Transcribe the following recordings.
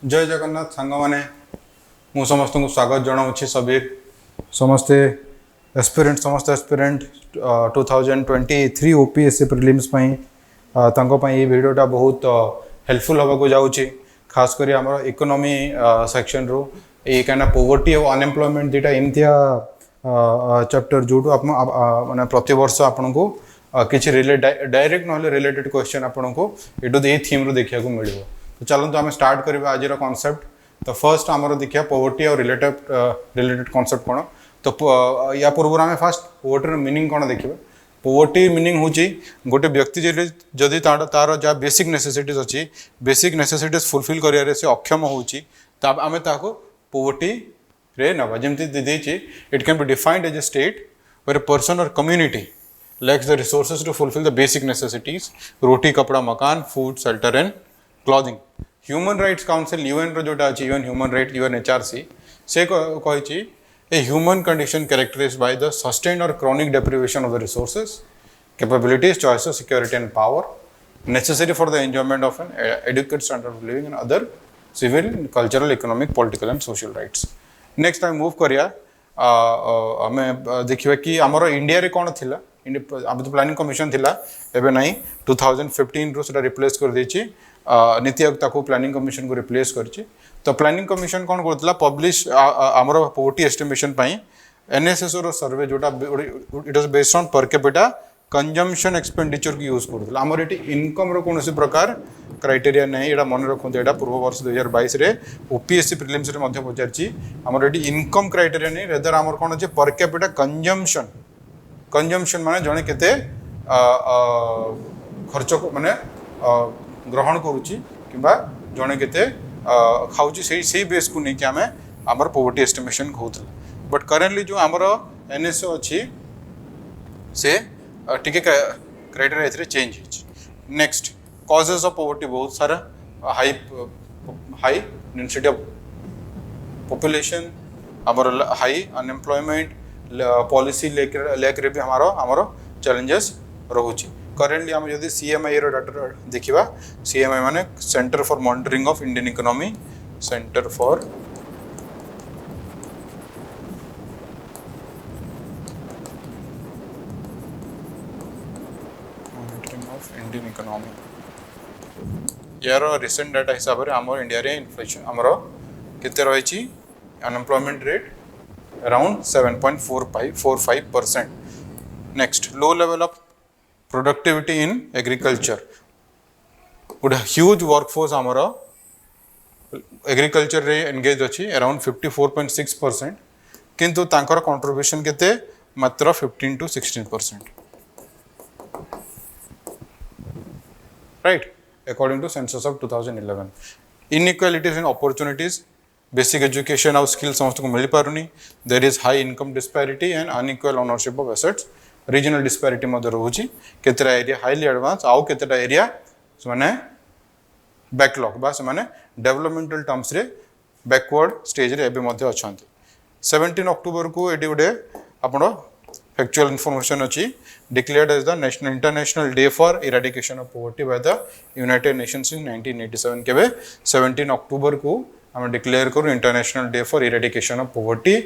जय जगन्नाथ सांग मैंने मु समस्त को स्वागत जनाऊँ सबीर समस्ते एस्पिरेंट 2023 ओपीएससी प्रिलिम्स ये वीडियोटा बहुत हेल्पफुल होगा जाऊँगी खास करी आम इकोनॉमी सेक्शन रू ये कहीं पोवर्टी और अनएम्प्लॉयमेंट दुटा एमतिया चैप्टर जो माने प्रति वर्ष आपन को किसी डायरेक्ट ना रिलेटेड क्वेश्चन आपन को ये थीम रू देखा मिले। तो चलते आम स्टार्ट करवा आज कॉन्सेप्ट। तो फर्स्ट आमर देखिए पोवर्टी और रिलेटेड कॉन्सेप्ट कौन। तो या पूर्व आम फास्ट पोवर्टी मीनिंग कौन देखिए। पोवर्टी मीनिंग हूँ गोटे व्यक्ति जदि तार जहाँ बेसिक नेसेसिटीज अच्छी बेसिक नेसेसिटीज फुलफिल कर अक्षम होमें पोवर्टी रे नवा जमी देती it can be defined as a state where a person or community lacks the resources to fulfil the basic necessities roti kapda makan food shelter and clothing. Human rights council UN रो जोटा अच्छी यूएन ह्यूमन राइट यूएनएचआरसी से कही a human condition characterised by the sustained or chronic deprivation of the resources capabilities choices security and power necessary for the enjoyment of an adequate standard of living and other civil cultural economic political and social rights. Next आम move करिया आम देखिए कि आमर India रे कौन थिला आम तो प्लानिंग कमिशन थिला एबे नहीं 2015 रो सेटा रिप्लेस कर देछि नीति आयोग ताको प्लानिंग कमिशन को रिप्लेस करछि। तो प्लानिंग कमिशन कौन करतला पब्लिश आमर पोवर्टी एस्टिमेशन पई एनएसएसओ रो सर्वे जोटा इट वाज बेस्ड ऑन पर कैपिटा कंजम्पशन एक्सपेंडिचर की यूज करतला। आमर एटी इनकम रो कोनोसी प्रकार क्राइटेरिया नहीं एटा मन रखते एटा पूर्व वर्ष 2022 रे ओपीएससी प्रिलिम्स रे मध्य पचारछि आमर एटी इनकम क्राइटेरिया नहीं रेदर आमर कोन अछि पर कैपिटा कंजम्पशन माने जणे केते खर्च को माने ग्रहण करुच्ची कि जड़े के खाऊँ से बेस को लेकिन आम आमर पोवर्टी एस्टिमेशन कहते बट करेंटली जो आमर एनएसओ अच्छी से टिके क्राइटेरिया ए चेंज हो। नेक्स्ट कॉजेस ऑफ पोवर्टी बहुत सारा हाई डेंसिटी ऑफ पॉपुलेशन आमर हाई अनएम्प्लॉयमेंट पॉलिसी लेक रे भी आमर चैलेंजेस रोचे। करेंटली आम जब सीएमआई रो डाटा देखा सीएमआई माने centre for monitoring of Indian economy centre for monitoring of Indian economy यार रिसेंट डाटा हिसाब से आम इंडिया रे इन्फ्लेशन आमर केते रही unemployment rate around 7.45%। Next low level of productivity in agriculture गोटे ह्यूज वर्कफोर्स आमर एग्रीकल्चर रे एंगेज अच्छी अराउंड 54.6% किंतु तांकर कंट्रीब्यूशन केते मात्र 15 to 16% right according to census of 2011। Inequalities in opportunities basic education और स्किल समस्त को मिल पारुनी there is high income disparity and unequal ownership of assets regional disparity रोचे केतटा एरिया हाईली एडवांस आउ केतटा एरिया माने बैकलॉग बा से डेवलपमेंटल टर्म्स रे बैकवर्ड स्टेज रे एबे मध्ये अछंती। 17 अक्टोबर को एडी गुडे आपण फैक्चुअल इन्फॉर्मेशन अच्छी declared as the national international day for eradication of poverty by the United Nations in 1987 केबे 17 अक्टोबर को हम डिक्लेयर करूँ international day for eradication of poverty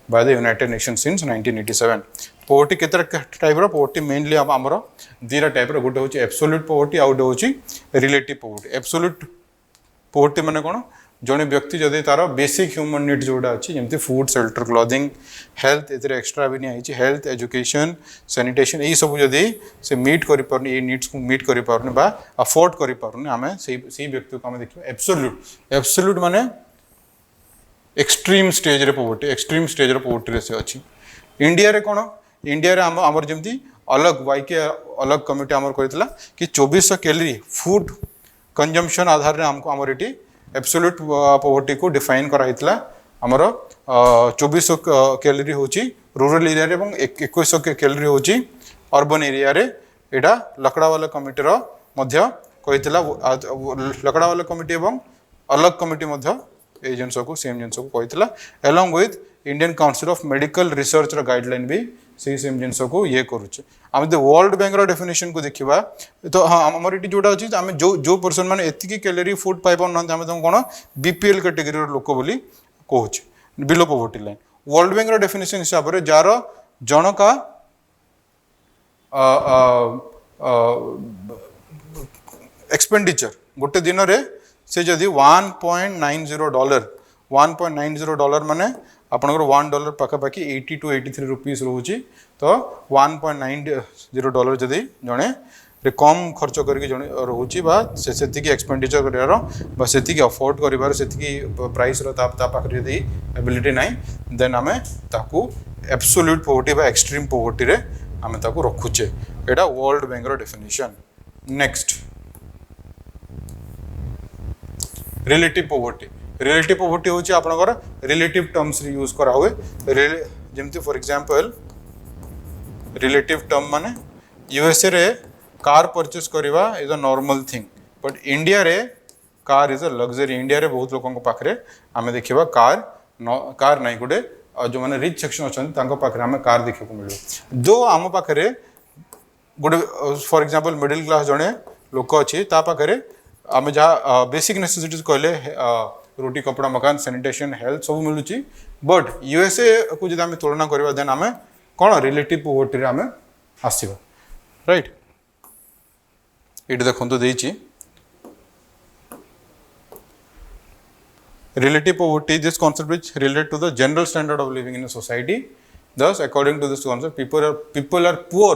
by the United Nations since 1987। Poverty केते type रो poverty mainly आमर दीटा type रो गोटे होची एब्सोल्यूट पोवर्टी आ गोटे होची रिलेटिव पोवर्टी। एब्सोल्यूट पोवर्टी माने कोन जने व्यक्ति जदि तार बेसिक ह्यूमन नीड्स जोड़ा अच्छी जमती फूड शेल्टर क्लॉथिंग हेल्थ ए एक्स्ट्रा भी नहीं हेल्थ एजुकेशन सैनिटेशन यही सब जदि से मीट कर पारनी ये नीड्स को मीट कर पारनी बा अफोर्ड कर पारनी आम से व्यक्ति को आम देखिए एब्सोल्यूट माने एक्सट्रीम स्टेज रे पोवर्टी रे से अच्छी। इंडिया रे कौन इंडिया रे आमर जमती अलग वाईके अलग कमिटी आमर करथिला कि 2400 कैलोरी फूड कंजम्पशन आधार रे हमको आमर एटी एब्सोल्यूट पोवर्टी को डिफाइन कराइतला आमर 2400 कैलोरी होची रूरल एरिया रे एवं 2100 कैलोरी होची अर्बन एरिया रे एटा लकड़ावाला कमिटी रो मध्य कहितला लकड़ावाला कमिटी एवं अलग कमिटी मध्य ए जिनस को सेम जिनस को कहितला along with Indian council of medical research रो गाइडलाइन भी से सेम जिनस को ये करूचे आम जो वर्ल्ड बैंक रो डेफिनेशन को देखिबा तो हाँ आमर ये जोटा अच्छी आम जो जो पर्सन मैंने एतिकी कैलोरी फूड पाई पार ना कौन बीपीएल कैटेगरी लोक बोली कहूचे below poverty line World Bank रो डेफिनेशन हिसाब से जार जनका एक्सपेंडिचर गोटे दिन रे से जदि $1.90 माने आपनकर $1 पाखापाखि 80 to 83 रुपीस रोचे तो $1.90 जदि जड़े कम खर्च करके जड़े रोचे से एक्सपेंडिचर कर से अफोर्ड कर प्राइस पाखे यदि एबिलिटी ना देन आम ताकू एब्सोल्यूट पॉवर्टी बा एक्सट्रीम पॉवर्टी रे आम ताकू रखुचे एटा वर्ल्ड बैंक रो डेफिनेशन नेक्स्ट रिलेटिव पॉवर्टी होची आपनकर रिलेटिव टर्म्स रे यूज करा हुए जेमती फॉर एग्जांपल रिलेटिव टर्म माने यूएसए रे कार परचेस करवा is a normal thing but India रे car is a luxury India रे बहुत लोगों पाखरे आमे देखिबा कार नहीं गोटे जो मैंने रिच सेक्शन अच्छा पाखे आम कार देखा मिले जो आम पाखे गोटे फॉर एग्जांपल मिडिल क्लास जड़े लोक अच्छी पाखे आम जहाँ बेसिक नेसेसिटीज कहले रोटी कपड़ा मकान सैनिटेशन हेल्थ सब मिलूँ बट यूएसए को जब आम तुलना करवा देन आम कौन रिलेटिव पॉवर्टी आम आसवा राइट ये देखो देती relative poverty this concept which relate to the general standard of living in a society thus according to this concept people are poor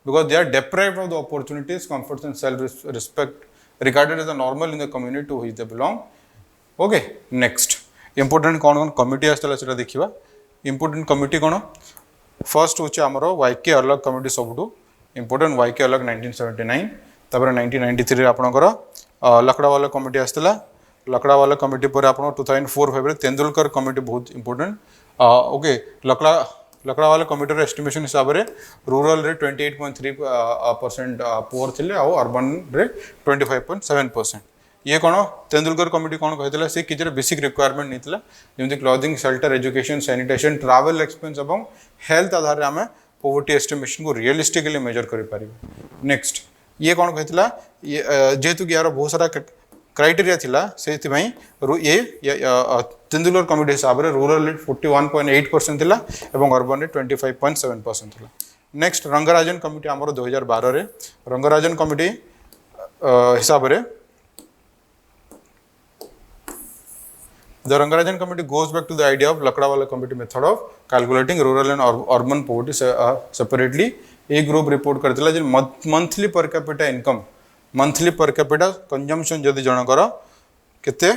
because they are deprived of the opportunities comforts and self respect regarded as a normal in the community to which they belong okay next important कौन committee आसला सेटा देखिबा important committee कौन first होची हमरो वाईके अलग committee सबटू important वाईके अलग 1979 तापर 1993 आपनकर लकड़ा वाला कमिटी आसला लकड़ा वाला कमिटी पर आप 2004-5 तेंदुलकर कमिटी बहुत इंपोर्टेंट ओके लकड़ा वाला कमिटी एस्टिमेशन हिसाब से रूरल रे 28.3% पुअर थे अर्बन रे 25.7% ये कौन तेंदुलकर कमिटी कौन कहला से किसी बेसिक रिक्वायरमेंट नहीं जमी clothing shelter education sanitation travel expense और हेल्थ आधार आम पॉवर्टी एस्टिमेशन को रियलिस्टिकली मेजर कर नेक्स्ट ये कौन कहला जेहेतु कि यार बहुत सारा क्राइटेरिया थिला से ये तेंदुलकर कमिटी हिसाब से रूरल 41.8% थिला एवं अर्बन 25.7% थिला नेक्स्ट रंगराजन कमिटी आमर 2012 रे रंगराजन कमिटी हिसाब से The Rangarajan committee goes back to the idea of Lakdawala committee method of calculating rural and urban poverty separately. A group report करथिला जे monthly per capita income monthly per capita consumption जदि जनकर केते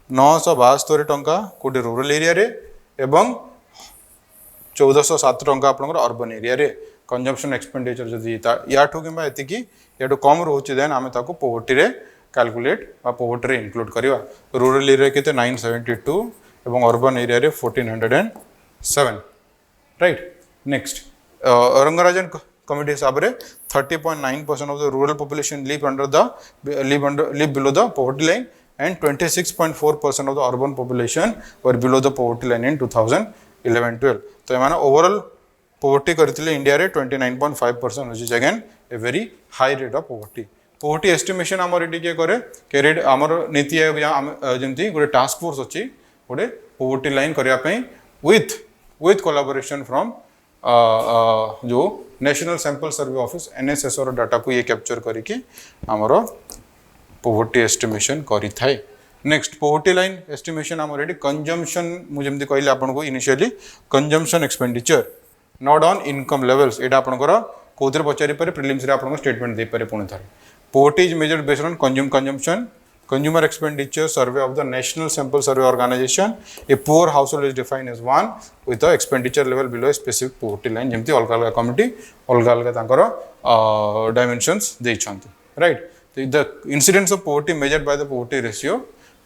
972 टंका कोटे rural area रे एवं 1407 टंका आपनकर अर्बन एरिया रे कंजम्पशन एक्सपेंडिचर जदि याठो किबा एतिकी याठो कम रहउछि देन आमे ताको पॉवर्टी रे कैलकुलेट बा पॉवर्टी रे इंक्लूड करबा रूरल एरिया केते 972 एवं अर्बन एरिया रे 1407 राइट नेक्स्ट रंगराजन committee हिसाब से 30.9% of the rural population live below the poverty line and 26.4% of the urban population were below the poverty line in 2011-12 तो एमाने ओवरऑल poverty करथिले इंडिया रे 29.5% which is again a very high rate of poverty estimation हमर eighty के करे carried हमर नीति आयोग जेमती गोटे task force अछि गोटे poverty line करिया पई with collaboration from जो national sample survey office NSSO data को ये कैप्चर करके आमर पॉवर्टी एस्टिमेशन करि थाए नेक्स्ट पॉवर्टी लाइन एस्टिमेशन आमर एटी कंजम्पशन मु जेमति कहले आपन को initially consumption expenditure not on income levels एटा आपनकर कोथरे पचारि पारे प्रीलिम्स रे आपन स्टेटमेंट दे पारे पुणी थारे poverty is measured based on consumption consumer expenditure survey of the national sample survey organization a poor household is defined as one with the expenditure level below a specific poverty line जेमती अलग अलग committee अलग अलग तांकर dimensions देइछंती right the incidence of poverty measured by the poverty ratio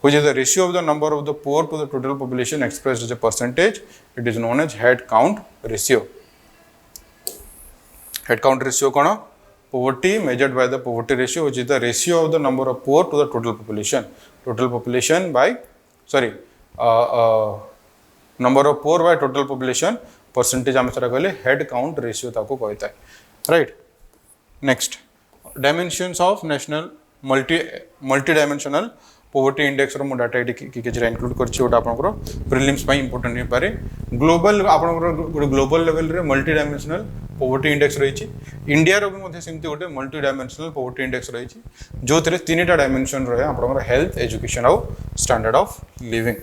which is the ratio of the number of the poor to the total population expressed as a percentage it is known as head count ratio head count ratio cone poverty measured by the poverty ratio which is the ratio of the number of poor to the total population by number of poor by total population percentage आम सेटा कहले head count ratio ताको कहता है right. Next dimensions of national multi dimensional poverty index रो data ये किसी include कर प्रिलिम्स इंपोर्टेंट हो पारे ग्लोबल आपंकर ग्लोबल लेवल रे मल्टी डायमेंशनल पोवर्टी इंडेक्स रही इंडिया रो भी सेमती गोटे मल्टी डायमेंशनल पोवर्टी इंडेक्स रही जो तीन डायमेंशन रहे आप हेल्थ एजुकेशन आउ standard of living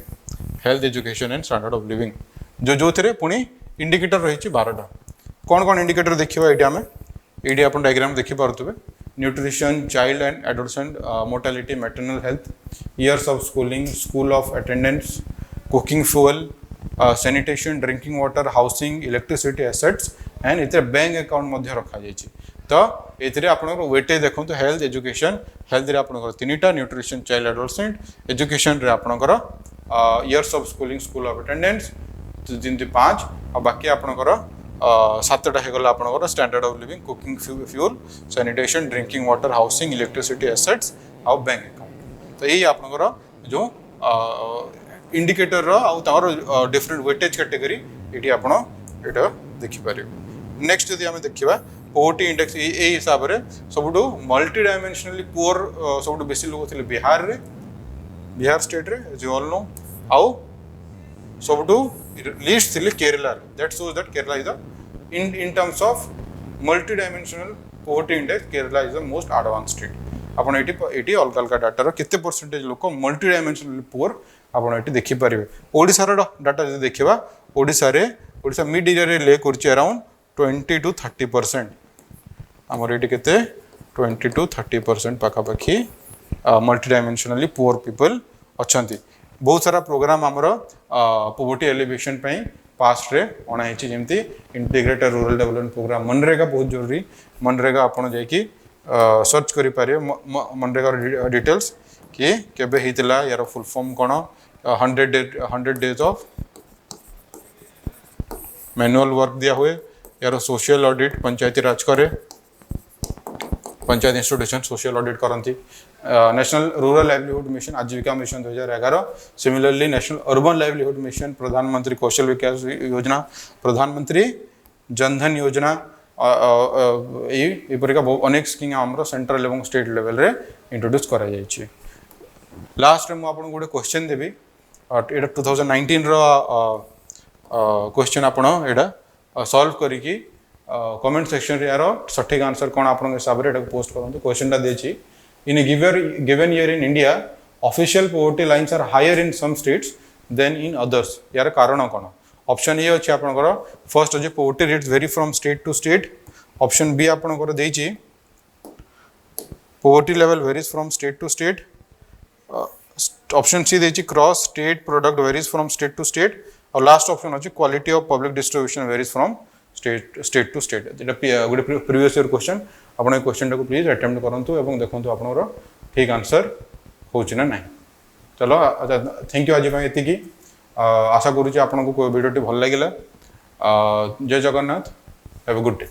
health education and standard of living जो थे पुणी इंडिकेटर रही 12टा कौन कौन इंडिकेटर देखा ये आम ये आप डायग्राम देखिपे nutrition child and adolescent mortality maternal health years of schooling school of attendance cooking fuel sanitation drinking water housing electricity assets and इतने बैंक अकाउंट रखा जाए तो ये आप वेटेज देखो हेल्थ एजुकेशन हेल्थ रे आपंकर 3टा न्यूट्रिशन चाइल्ड एडोलसेंट एजुकेशन रे आपंकर years of schooling school of attendance जमी 5 और बाकी आपंकर 7टा होगला आपंकर standard of living cooking fuel sanitation drinking water housing electricity assets आउ बैंक अकाउंट तो यही आपंकर जो इंडिकेटर आउ डिफरेंट वेटेज कैटेगरी ये आप देखिपर। नेक्स्ट जदि आम देखा पोवर्टी इंडेक्स ये हिसाब से सब मल्टी डायमेंशनली पुअर सब बेसी लोग थे बिहार रे बिहार स्टेट रे एज यू ऑल नो आउ सब लीस्ट थे Kerala that shows that Kerala is the in terms of multi dimensional poverty index Kerala is the most advance state आपन एटी अलग अलग डाटा केते परसेंटेज लोक मल्टी डायमेंशनल पुअर आपन एटी देखि परिबे। ओडिसा रो डाटा जदि देखिबा ओडिसा मिड एरिया रे ले करछि अराउंड 20 to 30% हमर एटी केते 20 to 30% पाखा पाखी मल्टी डायमेंशनली पुअर पीपल अछंती। बहुत सारा प्रोग्राम हमर पोवर्टी एलिवेशन पई पास्ट रे अणाई जमी इंटीग्रेटेड रूरल डेवलपमेंट प्रोग्राम मनरेगा बहुत जरूरी मनरेगा आपड़ जाकि सर्च करें मनरेगा डिटेल्स कि केबे हितला यार फुल फॉर्म कौन 100 डेज ऑफ मैनुअल वर्क दिया हुए यार सोशल ऑडिट पंचायती राज करे पंचायत इंस्टीट्यूशन सोशल ऑडिट करती नेशनल रूरल लाइवलीहुड मिशन आजीविका mission 2011 similarly national urban livelihood mission प्रधानमंत्री कौशल विकास योजना प्रधानमंत्री जनधन योजना यहीपरिका अनेक स्कीम आम सेंट्रल और स्टेट लेवल रे इंट्रोड्यूस करा जायछि। लास्ट में मुझे गोटे क्वेश्चन देवी ये 2019 रो क्वेश्चन आपण एटा सॉल्व करिकी कमेंट सेक्शन रे यार सठिक आंसर कौन आप हिसाब से पोस्ट करूँ क्वेश्चन देछि in a given year in India official poverty lines are higher in some states than in others यार कारण कौन ऑप्शन ए अच्छे आपनकर फर्स्ट अच्छे poverty rates vary from state to state option B आपनकर देछि poverty level varies from state to state option C देछि cross state product varies from state to state और लास्ट ऑप्शन अच्छे quality of public distribution varies from state to state गोटे previous year question आपन question को please attempt करंतु एवं देखंतु आपनर ठीक आंसर होछि ना नहीं। चलो थैंक यू आज ये आशा करूँ आपको वीडियो भल लगे जय Jagannath have a good day.